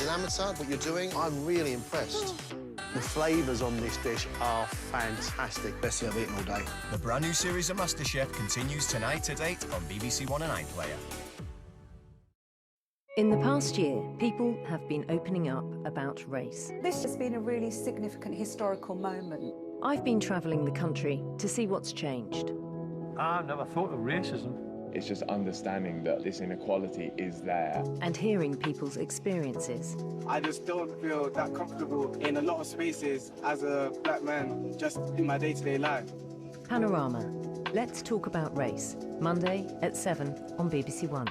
an amateur, what you're doing, I'm really impressed. The flavours on this dish are fantastic. Best thing I've eaten all day. The brand new series of MasterChef continues tonight at 8 on BBC One and iPlayer. In the past year, people have been opening up about race. This has been a really significant historical moment. I've been travelling the country to see what's changed. I've never thought of racism. It's just understanding that this inequality is there. And hearing people's experiences. I just don't feel that comfortable in a lot of spaces as a black man, just in my day-to-day life. Panorama. Let's talk about race. Monday at 7 on BBC One.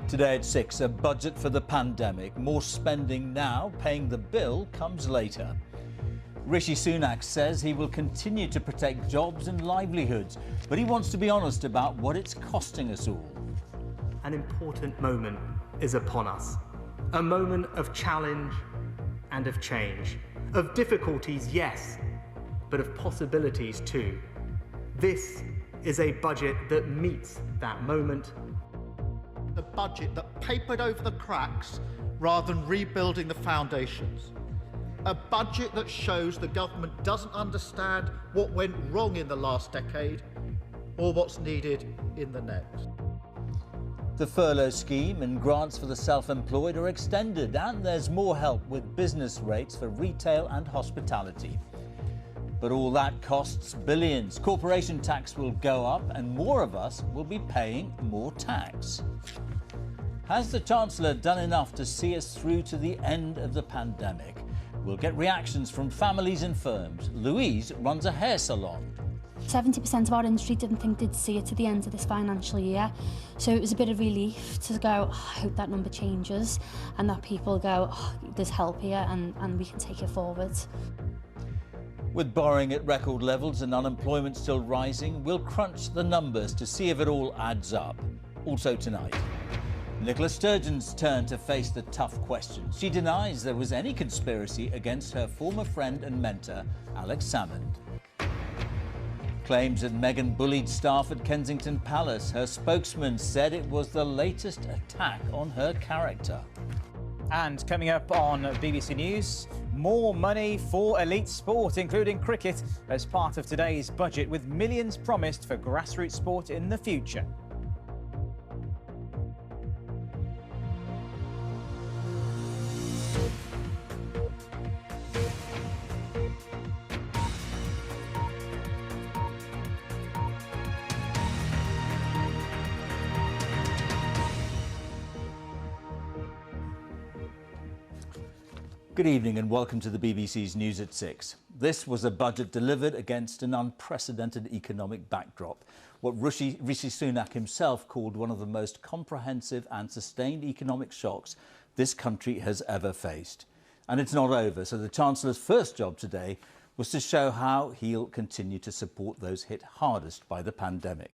Today at 6, a budget for the pandemic. More spending now, paying the bill comes later. Rishi Sunak says he will continue to protect jobs and livelihoods, but he wants to be honest about what it's costing us all. An important moment is upon us. A moment of challenge and of change. Of difficulties, yes, but of possibilities too. This is a budget that meets that moment. A budget that papered over the cracks rather than rebuilding the foundations. A budget that shows the government doesn't understand what went wrong in the last decade or what's needed in the next. The furlough scheme and grants for the self-employed are extended, and there's more help with business rates for retail and hospitality. But all that costs billions. Corporation tax will go up and more of us will be paying more tax. Has the Chancellor done enough to see us through to the end of the pandemic? We'll get reactions from families and firms. Louise runs a hair salon. 70% of our industry didn't think they'd see it to the end of this financial year. So it was a bit of relief to go, oh, I hope that number changes and that people go, oh, there's help here and we can take it forward. With borrowing at record levels and unemployment still rising, we'll crunch the numbers to see if it all adds up. Also tonight, Nicola Sturgeon's turn to face the tough questions. She denies there was any conspiracy against her former friend and mentor, Alex Salmond. Claims that Meghan bullied staff at Kensington Palace. Her spokesman said it was the latest attack on her character. And coming up on BBC News, more money for elite sport, including cricket, as part of today's budget, with millions promised for grassroots sport in the future. Good evening and welcome to the BBC's News at 6. This was a budget delivered against an unprecedented economic backdrop, what Rishi Sunak himself called one of the most comprehensive and sustained economic shocks this country has ever faced. And it's not over, so the Chancellor's first job today was to show how he'll continue to support those hit hardest by the pandemic.